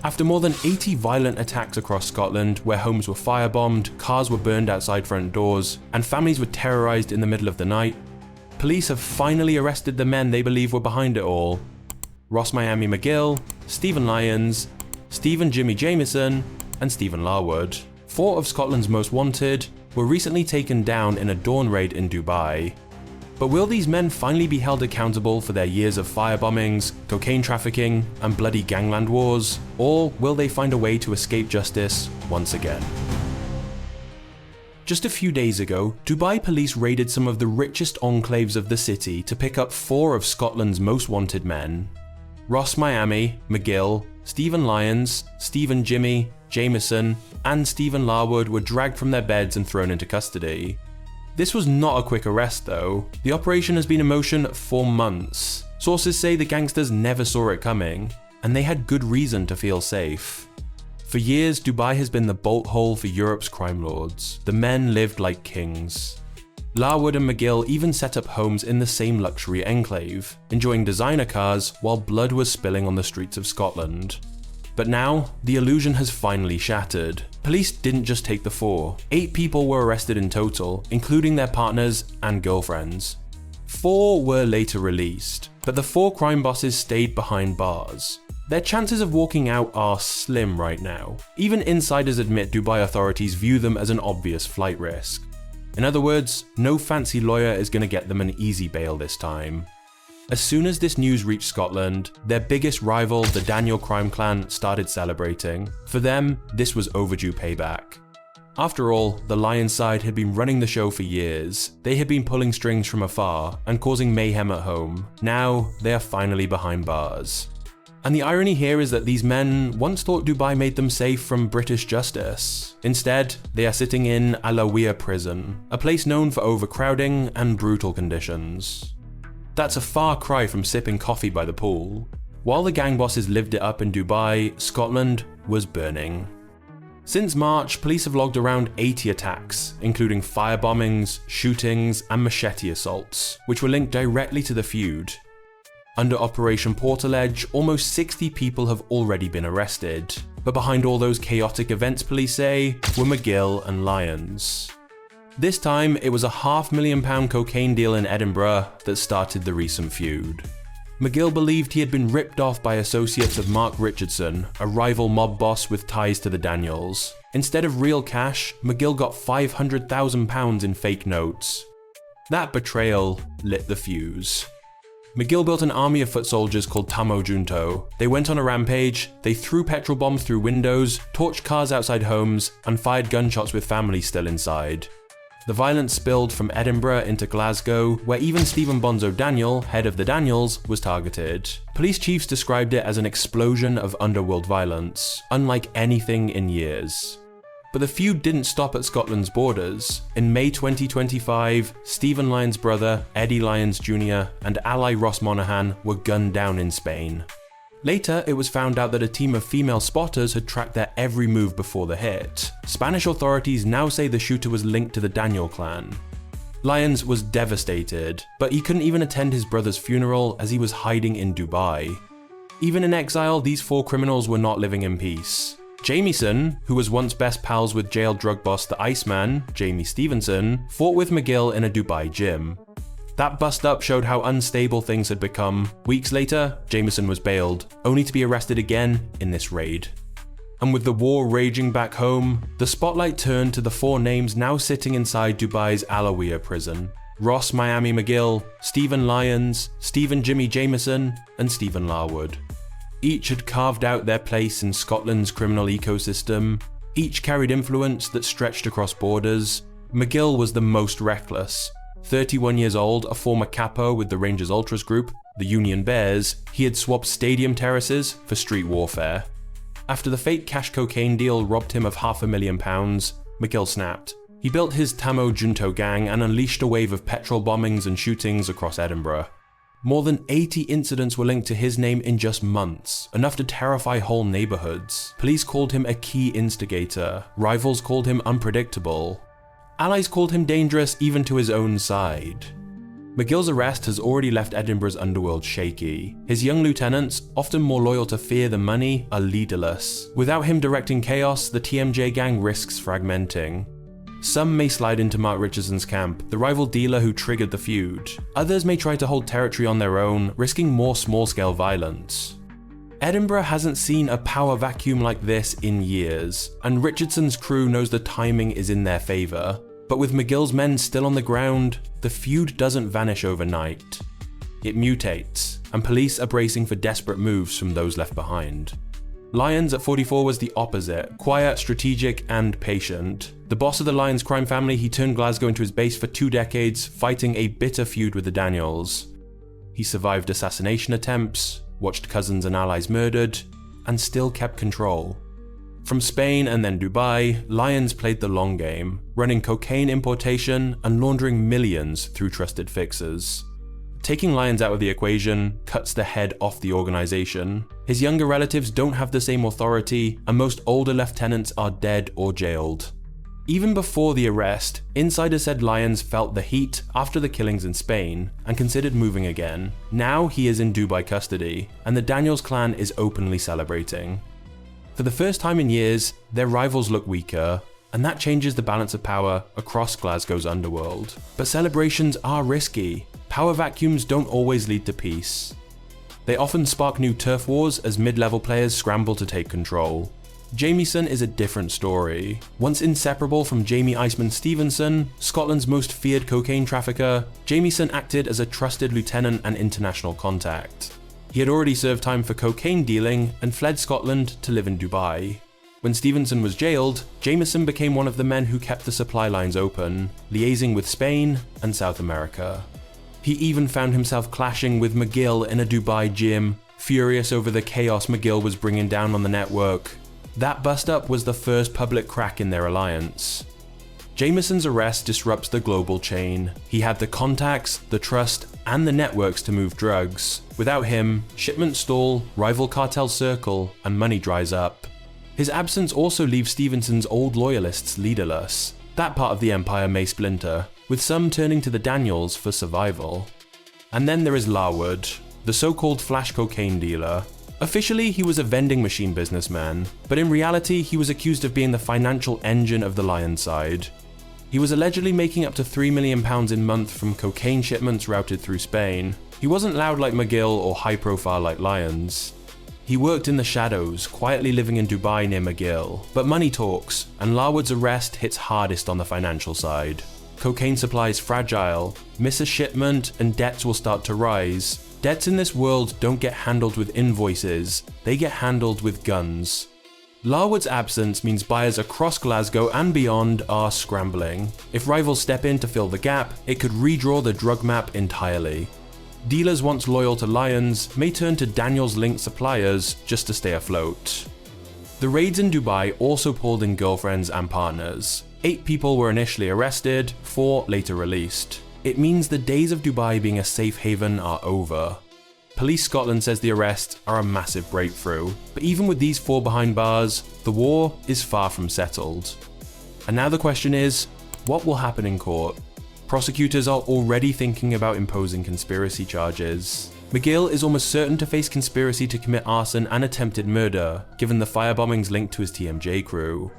After more than 80 violent attacks across Scotland, where homes were firebombed, cars were burned outside front doors, and families were terrorised in the middle of the night, police have finally arrested the men they believe were behind it all. Ross Miami McGill, Stephen Lyons, Stephen Jimmy Jamieson, and Stephen Larwood. 4 of Scotland's most wanted were recently taken down in a dawn raid in Dubai. But will these men finally be held accountable for their years of firebombings, cocaine trafficking, and bloody gangland wars? Or will they find a way to escape justice once again? Just a few days ago, Dubai police raided some of the richest enclaves of the city to pick up 4 of Scotland's most wanted men. Ross Miami, McGill, Stephen Lyons, Stephen Jimmy, Jamieson, and Stephen Larwood were dragged from their beds and thrown into custody. This was not a quick arrest though. The operation has been in motion for months. Sources say the gangsters never saw it coming, and they had good reason to feel safe. For years, Dubai has been the bolt hole for Europe's crime lords. The men lived like kings. Larwood and McGill even set up homes in the same luxury enclave, enjoying designer cars while blood was spilling on the streets of Scotland. But now, the illusion has finally shattered. Police didn't just take the 4. 8 people were arrested in total, including their partners and girlfriends. 4 were later released, but the 4 crime bosses stayed behind bars. Their chances of walking out are slim right now. Even insiders admit Dubai authorities view them as an obvious flight risk. In other words, no fancy lawyer is going to get them an easy bail this time. As soon as this news reached Scotland, their biggest rival, the Daniel crime clan, started celebrating. For them, this was overdue payback. After all, the Lyons side had been running the show for years. They had been pulling strings from afar and causing mayhem at home. Now, they are finally behind bars. And the irony here is that these men once thought Dubai made them safe from British justice. Instead, they are sitting in Al-Awir prison, a place known for overcrowding and brutal conditions. That's a far cry from sipping coffee by the pool. While the gang bosses lived it up in Dubai, Scotland was burning. Since March, police have logged around 80 attacks, including firebombings, shootings, and machete assaults, which were linked directly to the feud. Under Operation Portaledge, almost 60 people have already been arrested. But behind all those chaotic events, police say, were McGill and Lyons. This time, it was a £500,000 cocaine deal in Edinburgh that started the recent feud. McGill believed he had been ripped off by associates of Mark Richardson, a rival mob boss with ties to the Daniels. Instead of real cash, McGill got £500,000 in fake notes. That betrayal lit the fuse. McGill built an army of foot soldiers called Tamo Junto. They went on a rampage, they threw petrol bombs through windows, torched cars outside homes, and fired gunshots with families still inside. The violence spilled from Edinburgh into Glasgow, where even Stephen Bonzo Daniel, head of the Daniels, was targeted. Police chiefs described it as an explosion of underworld violence, unlike anything in years. But the feud didn't stop at Scotland's borders. In May 2025, Stephen Lyons' brother, Eddie Lyons Jr., and ally Ross Monaghan were gunned down in Spain. Later, it was found out that a team of female spotters had tracked their every move before the hit. Spanish authorities now say the shooter was linked to the Daniel clan. Lyons was devastated, but he couldn't even attend his brother's funeral as he was hiding in Dubai. Even in exile, these 4 criminals were not living in peace. Jamieson, who was once best pals with jailed drug boss the Iceman, Jamie Stevenson, fought with McGill in a Dubai gym. That bust-up showed how unstable things had become. Weeks later, Jamieson was bailed, only to be arrested again in this raid. And with the war raging back home, the spotlight turned to the 4 names now sitting inside Dubai's Al-Awir prison. Ross Miami McGill, Stephen Lyons, Stephen Jimmy Jamieson, and Stephen Larwood. Each had carved out their place in Scotland's criminal ecosystem. Each carried influence that stretched across borders. McGill was the most reckless. 31 years old, a former capo with the Rangers Ultras group, the Union Bears, he had swapped stadium terraces for street warfare. After the fake cash cocaine deal robbed him of £500,000, McGill snapped. He built his Tamo Junto gang and unleashed a wave of petrol bombings and shootings across Edinburgh. More than 80 incidents were linked to his name in just months, enough to terrify whole neighbourhoods. Police called him a key instigator, rivals called him unpredictable. Allies called him dangerous even to his own side. McGill's arrest has already left Edinburgh's underworld shaky. His young lieutenants, often more loyal to fear than money, are leaderless. Without him directing chaos, the TMJ gang risks fragmenting. Some may slide into Mark Richardson's camp, the rival dealer who triggered the feud. Others may try to hold territory on their own, risking more small-scale violence. Edinburgh hasn't seen a power vacuum like this in years, and Richardson's crew knows the timing is in their favour. But with McGill's men still on the ground, the feud doesn't vanish overnight. It mutates, and police are bracing for desperate moves from those left behind. Lyons at 44 was the opposite, quiet, strategic, and patient. The boss of the Lyons crime family, he turned Glasgow into his base for 2 decades, fighting a bitter feud with the Daniels. He survived assassination attempts, watched cousins and allies murdered, and still kept control. From Spain and then Dubai, Lyons played the long game, running cocaine importation and laundering millions through trusted fixers. Taking Lyons out of the equation cuts the head off the organization. His younger relatives don't have the same authority, and most older lieutenants are dead or jailed. Even before the arrest, insiders said Lyons felt the heat after the killings in Spain and considered moving again. Now he is in Dubai custody, and the Daniels clan is openly celebrating. For the first time in years, their rivals look weaker, and that changes the balance of power across Glasgow's underworld. But celebrations are risky. Power vacuums don't always lead to peace. They often spark new turf wars as mid-level players scramble to take control. Jamieson is a different story. Once inseparable from Jamie Iceman Stevenson, Scotland's most feared cocaine trafficker, Jamieson acted as a trusted lieutenant and international contact. He had already served time for cocaine dealing and fled Scotland to live in Dubai. When Stevenson was jailed, Jamieson became one of the men who kept the supply lines open, liaising with Spain and South America. He even found himself clashing with McGill in a Dubai gym, furious over the chaos McGill was bringing down on the network. That bust-up was the first public crack in their alliance. Jamieson's arrest disrupts the global chain. He had the contacts, the trust, and the networks to move drugs. Without him, shipments stall, rival cartels circle, and money dries up. His absence also leaves Stevenson's old loyalists leaderless. That part of the empire may splinter, with some turning to the Daniels for survival. And then there is Larwood, the so-called flash cocaine dealer. Officially, he was a vending machine businessman, but in reality, he was accused of being the financial engine of the Lyons side. He was allegedly making up to £3 million a month from cocaine shipments routed through Spain. He wasn't loud like McGill or high-profile like Lyons. He worked in the shadows, quietly living in Dubai near McGill. But money talks, and Larwood's arrest hits hardest on the financial side. Cocaine supply is fragile, miss a shipment and debts will start to rise. Debts in this world don't get handled with invoices, they get handled with guns. Larwood's absence means buyers across Glasgow and beyond are scrambling. If rivals step in to fill the gap, it could redraw the drug map entirely. Dealers once loyal to Lyons may turn to Daniels-linked suppliers just to stay afloat. The raids in Dubai also pulled in girlfriends and partners. 8 people were initially arrested, 4 later released. It means the days of Dubai being a safe haven are over. Police Scotland says the arrests are a massive breakthrough, but even with these 4 behind bars, the war is far from settled. And now the question is, what will happen in court? Prosecutors are already thinking about imposing conspiracy charges. McGill is almost certain to face conspiracy to commit arson and attempted murder, given the firebombings linked to his TMJ crew.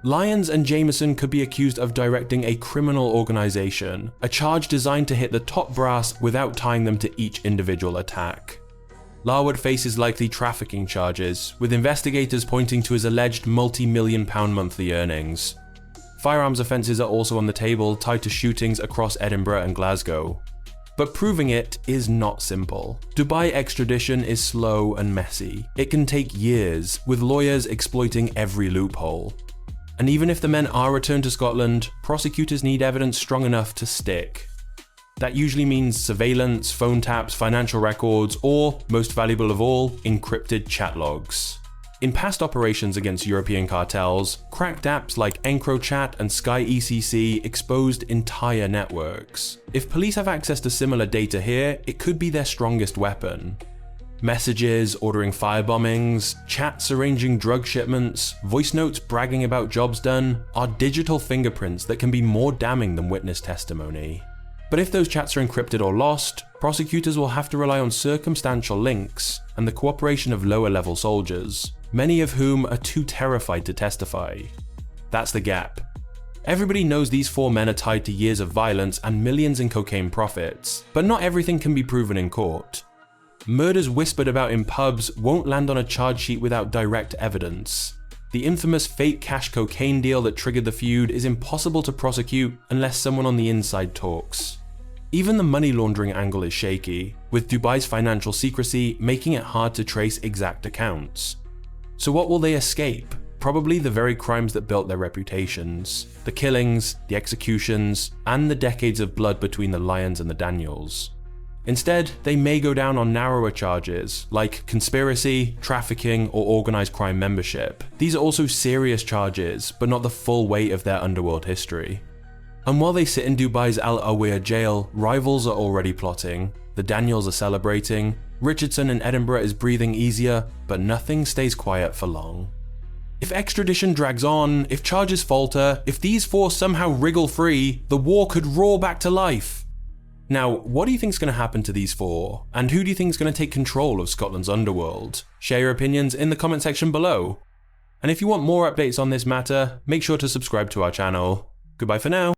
Lyons and Jamieson could be accused of directing a criminal organization, a charge designed to hit the top brass without tying them to each individual attack. Larwood faces likely trafficking charges, with investigators pointing to his alleged multi-million-pound monthly earnings. Firearms offences are also on the table, tied to shootings across Edinburgh and Glasgow. But proving it is not simple. Dubai extradition is slow and messy. It can take years, with lawyers exploiting every loophole. And even if the men are returned to Scotland, prosecutors need evidence strong enough to stick. That usually means surveillance, phone taps, financial records, or, most valuable of all, encrypted chat logs. In past operations against European cartels, cracked apps like EncroChat and Sky ECC exposed entire networks. If police have access to similar data here, it could be their strongest weapon. Messages ordering firebombings, chats arranging drug shipments, voice notes bragging about jobs done are digital fingerprints that can be more damning than witness testimony. But if those chats are encrypted or lost, prosecutors will have to rely on circumstantial links and the cooperation of lower level soldiers, many of whom are too terrified to testify. That's the gap. Everybody knows these 4 men are tied to years of violence and millions in cocaine profits, but not everything can be proven in court. Murders whispered about in pubs won't land on a charge sheet without direct evidence. The infamous fake cash cocaine deal that triggered the feud is impossible to prosecute unless someone on the inside talks. Even the money laundering angle is shaky, with Dubai's financial secrecy making it hard to trace exact accounts. So what will they escape? Probably the very crimes that built their reputations. The killings, the executions, and the decades of blood between the Lyons and the Daniels. Instead, they may go down on narrower charges, like conspiracy, trafficking, or organised crime membership. These are also serious charges, but not the full weight of their underworld history. And while they sit in Dubai's Al-Awir jail, rivals are already plotting, the Daniels are celebrating, Richardson in Edinburgh is breathing easier, but nothing stays quiet for long. If extradition drags on, if charges falter, if these 4 somehow wriggle free, the war could roar back to life. Now, what do you think is going to happen to these 4? And who do you think is going to take control of Scotland's underworld? Share your opinions in the comment section below. And if you want more updates on this matter, make sure to subscribe to our channel. Goodbye for now.